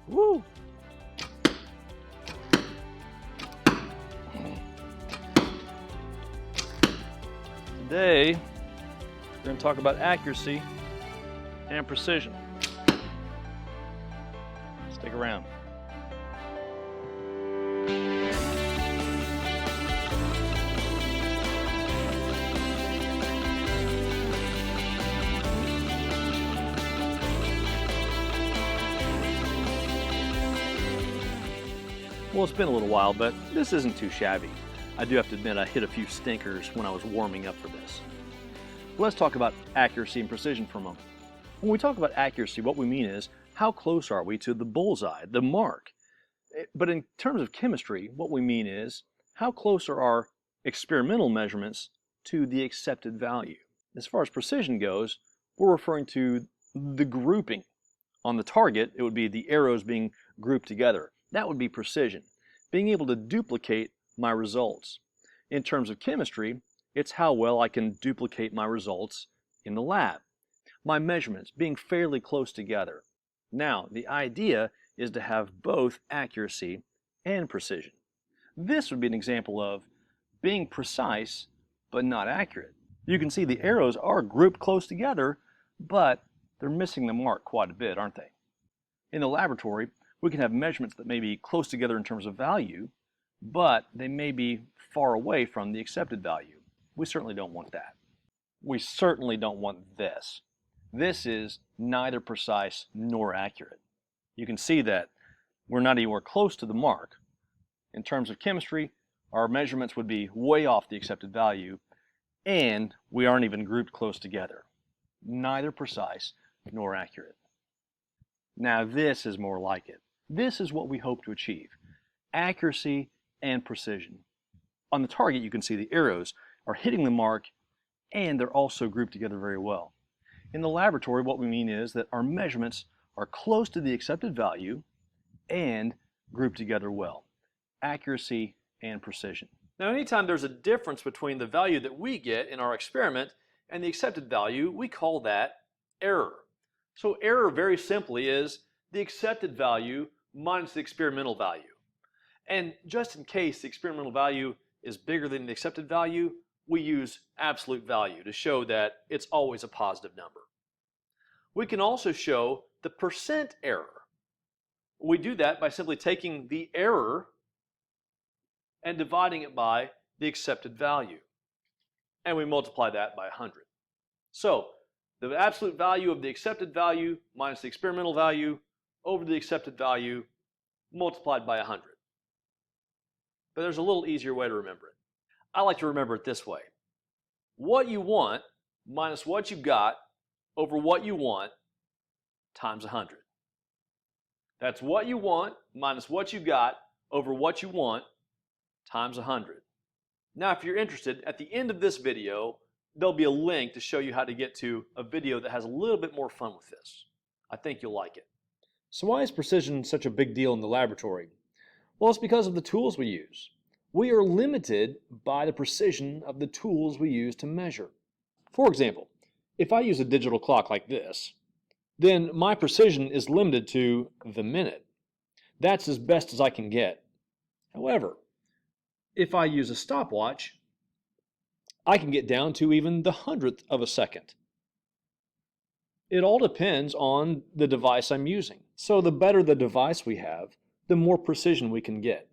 Woo! Today, we're going to talk about accuracy and precision. Stick around. Well, it's been a little while, but this isn't too shabby. I do have to admit I hit a few stinkers when I was warming up for this. Let's talk about accuracy and precision for a moment. When we talk about accuracy, what we mean is how close are we to the bullseye, the mark. But in terms of chemistry, what we mean is how close are our experimental measurements to the accepted value. As far as precision goes, we're referring to the grouping. On the target, it would be the arrows being grouped together. That would be precision, being able to duplicate my results. In terms of chemistry, it's how well I can duplicate my results in the lab. My measurements being fairly close together. Now, the idea is to have both accuracy and precision. This would be an example of being precise but not accurate. You can see the arrows are grouped close together, but they're missing the mark quite a bit, aren't they? In the laboratory, we can have measurements that may be close together in terms of value, but they may be far away from the accepted value. We certainly don't want that. We certainly don't want this. This is neither precise nor accurate. You can see that we're not anywhere close to the mark. In terms of chemistry, our measurements would be way off the accepted value, and we aren't even grouped close together. Neither precise nor accurate. Now this is more like it. This is what we hope to achieve. Accuracy and precision. On the target, you can see the arrows are hitting the mark and they're also grouped together very well. In the laboratory, what we mean is that our measurements are close to the accepted value and grouped together well. Accuracy and precision. Now, anytime there's a difference between the value that we get in our experiment and the accepted value, we call that error. So error, very simply, is the accepted value minus the experimental value. And just in case the experimental value is bigger than the accepted value, we use absolute value to show that it's always a positive number. We can also show the percent error. We do that by simply taking the error and dividing it by the accepted value. And we multiply that by 100. So the absolute value of the accepted value minus the experimental value over the accepted value multiplied by 100. But there's a little easier way to remember it. I like to remember it this way. What you want minus what you got over what you want times 100. That's what you want minus what you got over what you want times 100. Now, if you're interested, at the end of this video, there'll be a link to show you how to get to a video that has a little bit more fun with this. I think you'll like it. So why is precision such a big deal in the laboratory? Well, it's because of the tools we use. We are limited by the precision of the tools we use to measure. For example, if I use a digital clock like this, then my precision is limited to the minute. That's as best as I can get. However, if I use a stopwatch, I can get down to even the 100th of a second. It all depends on the device I'm using. So the better the device we have, the more precision we can get.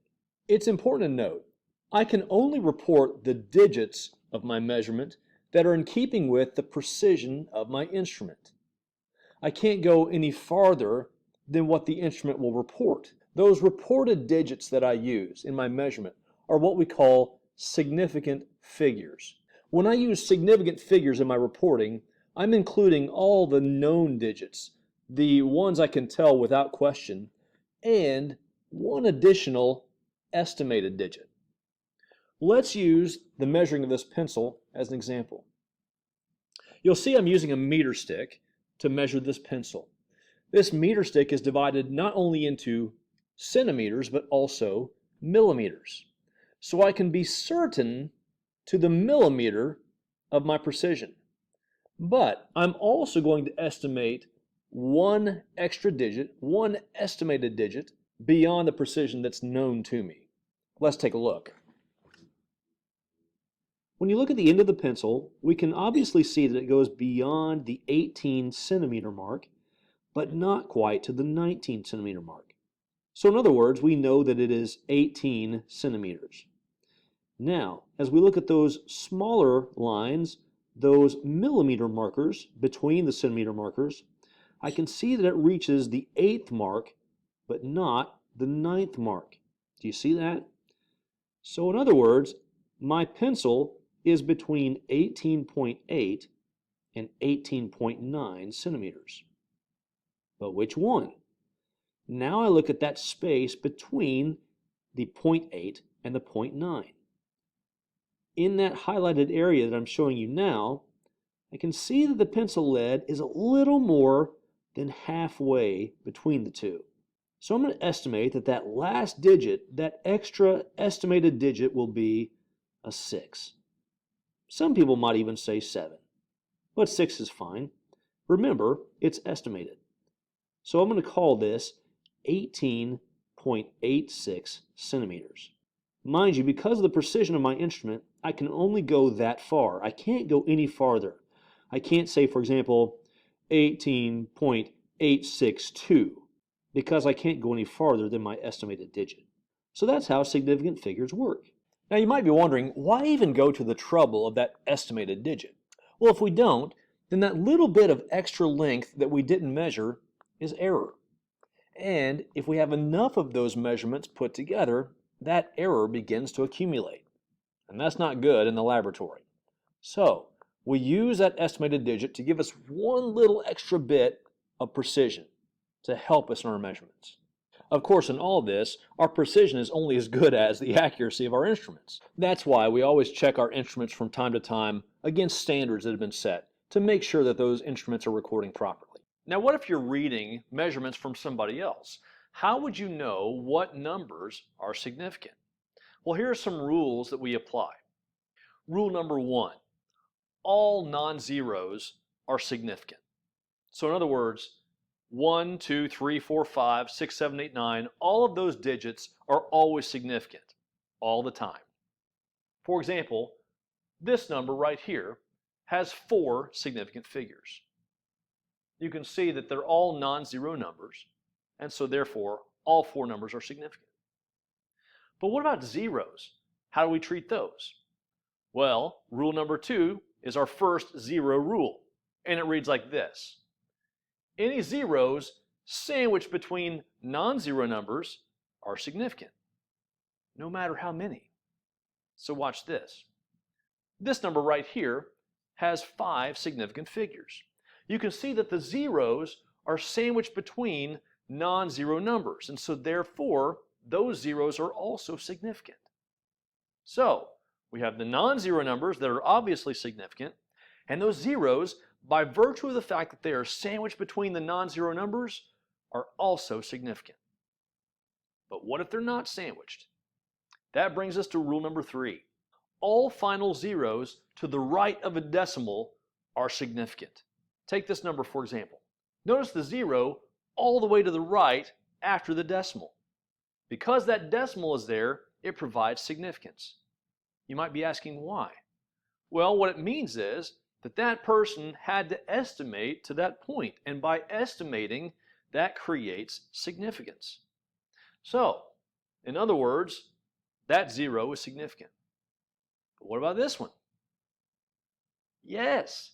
It's important to note, I can only report the digits of my measurement that are in keeping with the precision of my instrument. I can't go any farther than what the instrument will report. Those reported digits that I use in my measurement are what we call significant figures. When I use significant figures in my reporting, I'm including all the known digits, the ones I can tell without question, and one additional estimated digit. Let's use the measuring of this pencil as an example. You'll see I'm using a meter stick to measure this pencil. This meter stick is divided not only into centimeters, but also millimeters. So I can be certain to the millimeter of my precision. But I'm also going to estimate one extra digit, one estimated digit, beyond the precision that's known to me. Let's take a look. When you look at the end of the pencil, we can obviously see that it goes beyond the 18 centimeter mark, but not quite to the 19 centimeter mark. So in other words, we know that it is 18 centimeters. Now, as we look at those smaller lines, those millimeter markers between the centimeter markers, I can see that it reaches the 8th mark, but not the 9th mark. Do you see that? So in other words, my pencil is between 18.8 and 18.9 centimeters. But which one? Now I look at that space between the 0.8 and the 0.9. In that highlighted area that I'm showing you now, I can see that the pencil lead is a little more than halfway between the two. So I'm going to estimate that that last digit, that extra estimated digit, will be a 6. Some people might even say 7, but 6 is fine. Remember, it's estimated. So I'm going to call this 18.86 centimeters. Mind you, because of the precision of my instrument, I can only go that far. I can't go any farther. I can't say, for example, 18.862, because I can't go any farther than my estimated digit. So that's how significant figures work. Now you might be wondering, why even go to the trouble of that estimated digit? Well, if we don't, then that little bit of extra length that we didn't measure is error. And if we have enough of those measurements put together, that error begins to accumulate. And that's not good in the laboratory. So we use that estimated digit to give us one little extra bit of precision to help us in our measurements. Of course, in all this, our precision is only as good as the accuracy of our instruments. That's why we always check our instruments from time to time against standards that have been set to make sure that those instruments are recording properly. Now, what if you're reading measurements from somebody else? How would you know what numbers are significant? Well, here are some rules that we apply. Rule number 1, all non-zeros are significant. So in other words, 1, 2, 3, 4, 5, 6, 7, 8, 9, all of those digits are always significant, all the time. For example, this number right here has 4 significant figures. You can see that they're all non-zero numbers, and so therefore all 4 numbers are significant. But what about zeros? How do we treat those? Well, rule number 2 is our first zero rule, and it reads like this. Any zeros sandwiched between non-zero numbers are significant, no matter how many. So watch this. This number right here has 5 significant figures. You can see that the zeros are sandwiched between non-zero numbers, and so therefore those zeros are also significant. So we have the non-zero numbers that are obviously significant, and those zeros, by virtue of the fact that they are sandwiched between the non-zero numbers, are also significant. But what if they're not sandwiched? That brings us to rule number 3. All final zeros to the right of a decimal are significant. Take this number for example. Notice the 0 all the way to the right after the decimal. Because that decimal is there, it provides significance. You might be asking why. Well, what it means is that that person had to estimate to that point, and by estimating, that creates significance. So, in other words, that 0 is significant. But what about this one? Yes,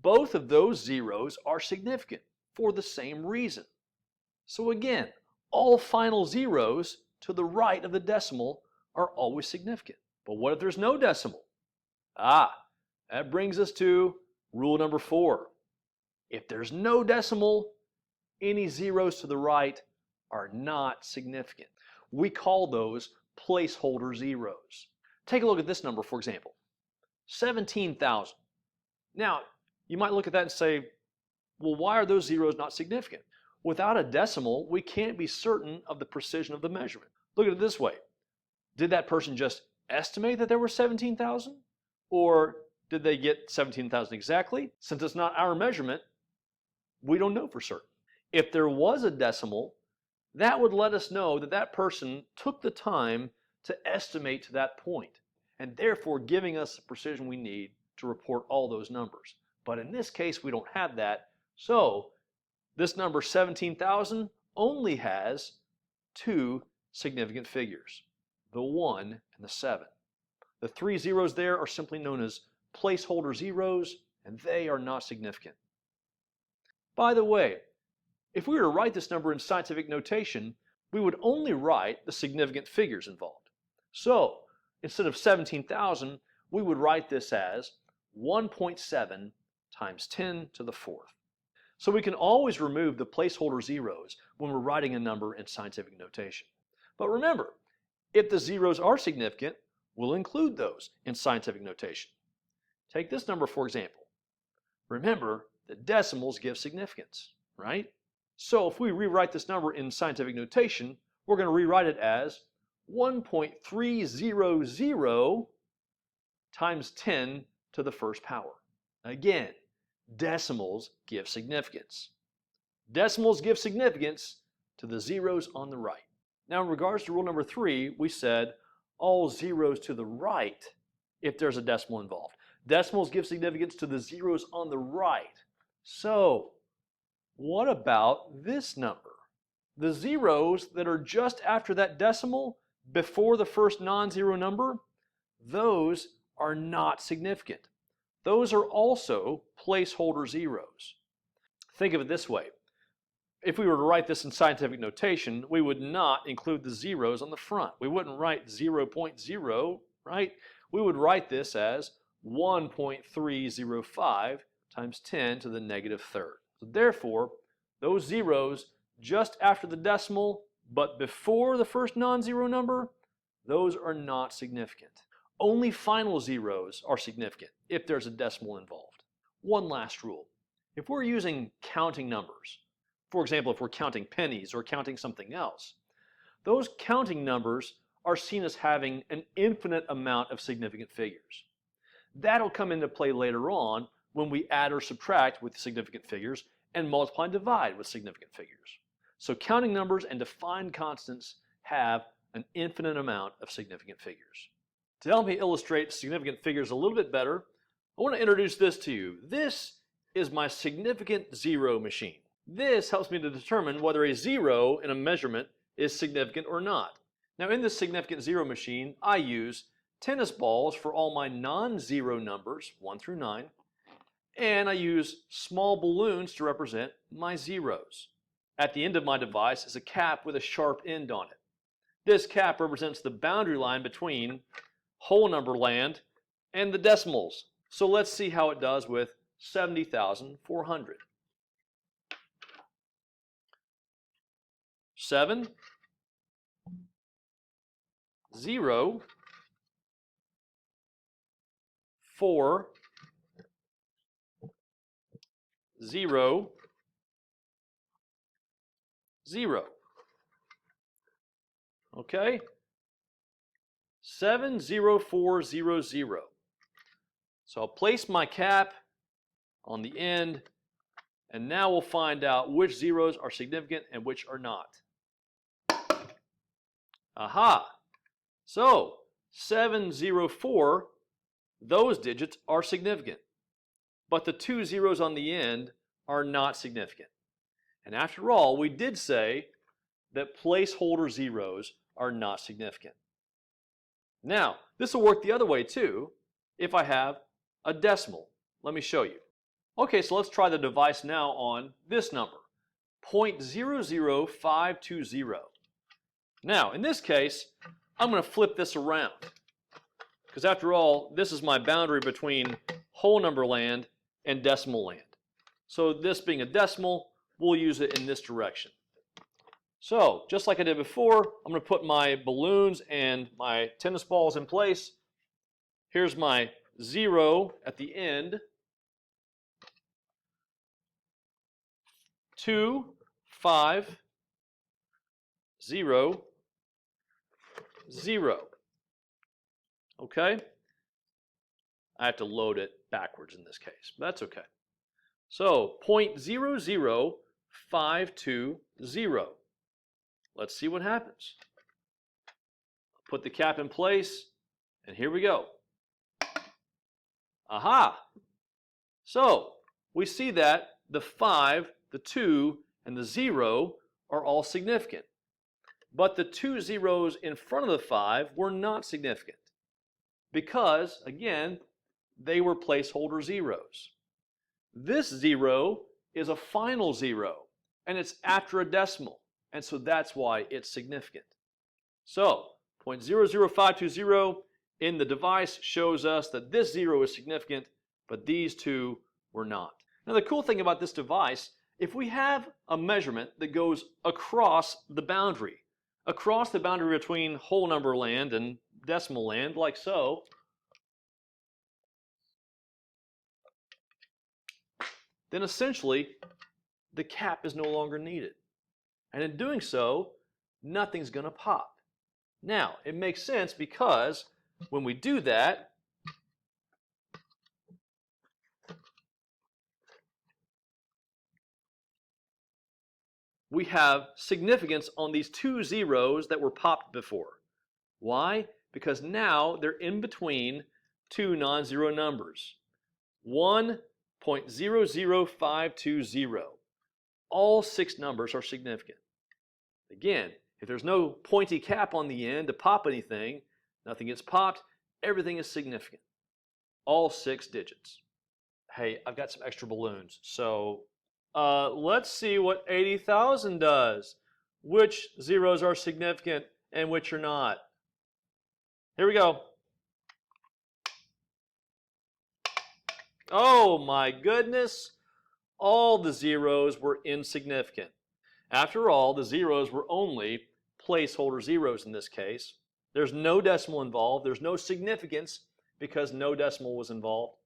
both of those zeros are significant for the same reason. So again, all final zeros to the right of the decimal are always significant. But what if there's no decimal? That brings us to rule number 4. If there's no decimal, any zeros to the right are not significant. We call those placeholder zeros. Take a look at this number, for example, 17,000. Now, you might look at that and say, well, why are those zeros not significant? Without a decimal, we can't be certain of the precision of the measurement. Look at it this way. Did that person just estimate that there were 17,000? Or did they get 17,000 exactly? Since it's not our measurement, we don't know for certain. If there was a decimal, that would let us know that that person took the time to estimate to that point, and therefore giving us the precision we need to report all those numbers. But in this case, we don't have that, so this number 17,000 only has two significant figures, the 1 and the 7. The 3 zeros there are simply known as placeholder zeros, and they are not significant. By the way, if we were to write this number in scientific notation, we would only write the significant figures involved. So, instead of 17,000, we would write this as 1.7 times 10 to the 4th. So we can always remove the placeholder zeros when we're writing a number in scientific notation. But remember, if the zeros are significant, we'll include those in scientific notation. Take this number for example. Remember that decimals give significance, right? So if we rewrite this number in scientific notation, we're going to rewrite it as 1.300 times 10 to the first power. Again, decimals give significance. Decimals give significance to the zeros on the right. Now in regards to rule number 3, we said all zeros to the right if there's a decimal involved. Decimals give significance to the zeros on the right. So what about this number? The zeros that are just after that decimal, before the first non-zero number, those are not significant. Those are also placeholder zeros. Think of it this way. If we were to write this in scientific notation, we would not include the zeros on the front. We wouldn't write 0.0, right? We would write this as 1.305 times 10 to the negative third. So therefore, those zeros just after the decimal, but before the first non-zero number, those are not significant. Only final zeros are significant if there's a decimal involved. One last rule. If we're using counting numbers, for example, if we're counting pennies or counting something else, those counting numbers are seen as having an infinite amount of significant figures. That'll come into play later on when we add or subtract with significant figures and multiply and divide with significant figures. So counting numbers and defined constants have an infinite amount of significant figures. To help me illustrate significant figures a little bit better, I want to introduce this to you. This is my significant zero machine. This helps me to determine whether a zero in a measurement is significant or not. Now in this significant zero machine, I use tennis balls for all my non-zero numbers, 1 through 9, and I use small balloons to represent my zeros. At the end of my device is a cap with a sharp end on it. This cap represents the boundary line between whole number land and the decimals. So let's see how it does with 70,400. 7, 0, 4, 0, 0. Okay? 70400. So I'll place my cap on the end, and now we'll find out which zeros are significant and which are not. Aha! So 704, those digits are significant, but the 2 zeros on the end are not significant. And after all, we did say that placeholder zeros are not significant. Now, this will work the other way too if I have a decimal. Let me show you. Okay, so let's try the device now on this number, 0.00520. Now, in this case, I'm going to flip this around because after all, this is my boundary between whole number land and decimal land. So this being a decimal, we'll use it in this direction. So, just like I did before, I'm going to put my balloons and my tennis balls in place. Here's my 0 at the end. 2, 5, 0, 0. Okay? I have to load it backwards in this case, but that's okay. So 0.00 0.520. Let's see what happens. Put the cap in place, and here we go. Aha! So we see that the 5, the 2, and the 0 are all significant. But the 2 zeros in front of the 5 were not significant because, again, they were placeholder zeros. This 0 is a final 0, and it's after a decimal, and so that's why it's significant. So 0.00520 in the device shows us that this 0 is significant, but these two were not. Now the cool thing about this device, if we have a measurement that goes across the boundary between whole number land and decimal land, like so, then essentially the cap is no longer needed. And in doing so, nothing's going to pop. Now, it makes sense because when we do that, we have significance on these 2 zeros that were popped before. Why? Because now they're in between 2 non-zero numbers. 1.00520. All 6 numbers are significant. Again, if there's no pointy cap on the end to pop anything, nothing gets popped, everything is significant. All 6 digits. Hey, I've got some extra balloons, so let's see what 80,000 does. Which zeros are significant and which are not? Here we go. Oh my goodness, all the zeros were insignificant. After all, the zeros were only placeholder zeros in this case. There's no decimal involved. There's no significance because no decimal was involved.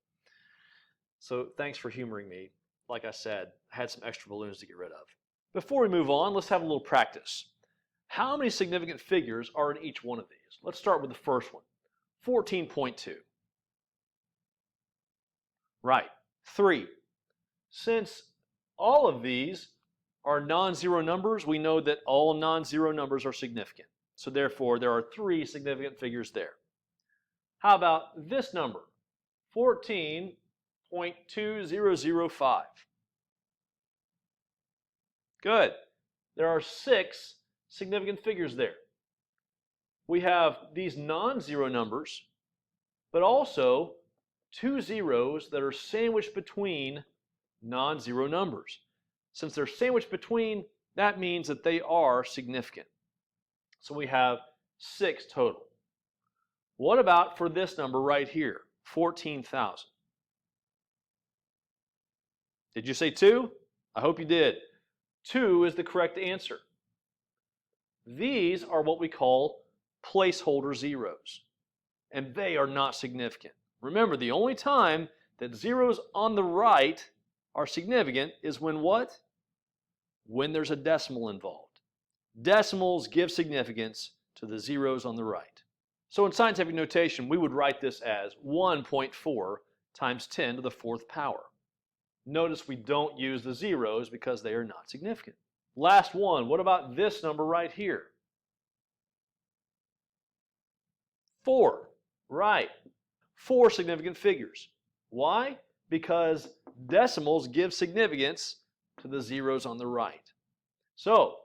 So thanks for humoring me. Like I said, I had some extra balloons to get rid of. Before we move on, let's have a little practice. How many significant figures are in each one of these? Let's start with the first one, 14.2. Right, 3. Since all of these are non-zero numbers, we know that all non-zero numbers are significant. So therefore, there are 3 significant figures there. How about this number, 14.2005? Good. There are 6 significant figures there. We have these non-zero numbers, but also 2 zeros that are sandwiched between non-zero numbers. Since they're sandwiched between, that means that they are significant. So we have 6 total. What about for this number right here, 14,000? Did you say 2? I hope you did. 2 is the correct answer. These are what we call placeholder zeros, and they are not significant. Remember, the only time that zeros on the right are significant is when what? When there's a decimal involved. Decimals give significance to the zeros on the right. So in scientific notation, we would write this as 1.4 times 10 to the 4th power. Notice we don't use the zeros because they are not significant. Last one, what about this number right here? 4, right. 4 significant figures. Why? Because decimals give significance to the zeros on the right. So,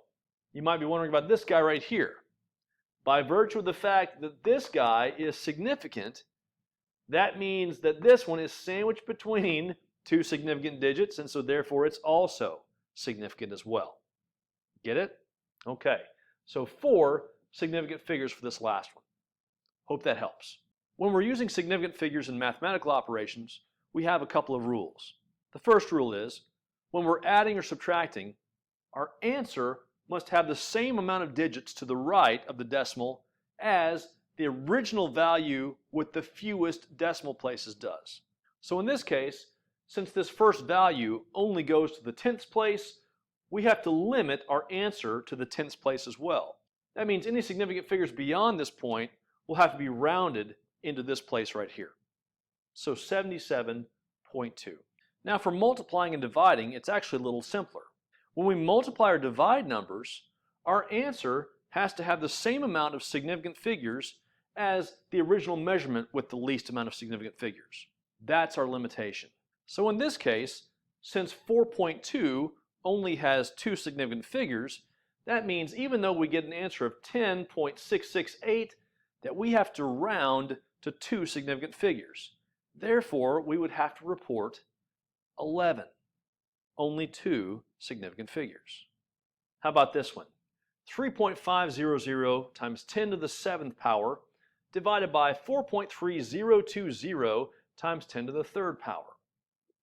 you might be wondering about this guy right here. By virtue of the fact that this guy is significant, that means that this one is sandwiched between 2 significant digits, and so therefore it's also significant as well. Get it? Okay, so 4 significant figures for this last one. Hope that helps. When we're using significant figures in mathematical operations, we have a couple of rules. The first rule is, when we're adding or subtracting, our answer must have the same amount of digits to the right of the decimal as the original value with the fewest decimal places does. So in this case, since this first value only goes to the 10th place, we have to limit our answer to the 10th place as well. That means any significant figures beyond this point will have to be rounded into this place right here. So 77.2. Now for multiplying and dividing, it's actually a little simpler. When we multiply or divide numbers, our answer has to have the same amount of significant figures as the original measurement with the least amount of significant figures. That's our limitation. So in this case, since 4.2 only has 2 significant figures, that means even though we get an answer of 10.668, that we have to round to 2 significant figures. Therefore, we would have to report 11. Only 2 significant figures. How about this one? 3.500 times 10 to the 7th power divided by 4.3020 times 10 to the 3rd power.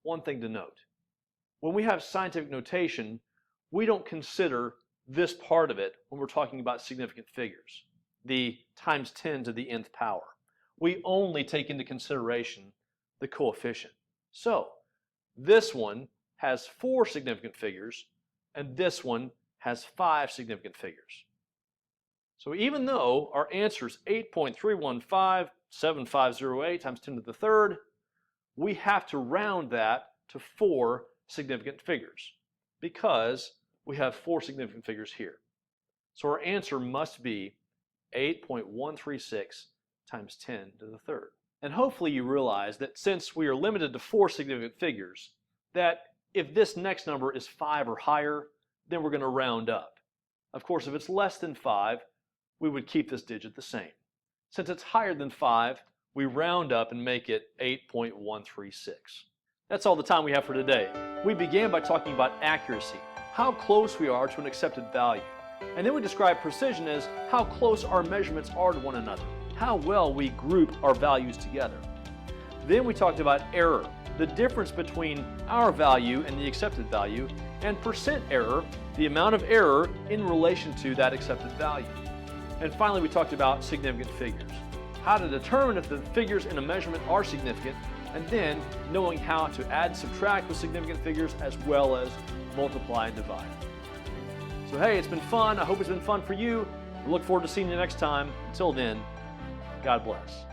One thing to note. When we have scientific notation, we don't consider this part of it when we're talking about significant figures, the times 10 to the nth power. We only take into consideration the coefficient. So, this one has 4 significant figures, and this one has 5 significant figures. So even though our answer is 8.3157508 times 10 to the 3rd, we have to round that to 4 significant figures because we have 4 significant figures here. So our answer must be 8.136 times 10 to the 3rd. And hopefully you realize that since we are limited to 4 significant figures, that if this next number is 5 or higher, then we're going to round up. Of course, if it's less than 5, we would keep this digit the same. Since it's higher than 5, we round up and make it 8.136. That's all the time we have for today. We began by talking about accuracy, how close we are to an accepted value. And then we described precision as how close our measurements are to one another, how well we group our values together. Then we talked about error, the difference between our value and the accepted value, and percent error, the amount of error in relation to that accepted value. And finally, we talked about significant figures, how to determine if the figures in a measurement are significant, and then knowing how to add and subtract with significant figures as well as multiply and divide. So hey, it's been fun. I hope it's been fun for you. I look forward to seeing you next time. Until then, God bless.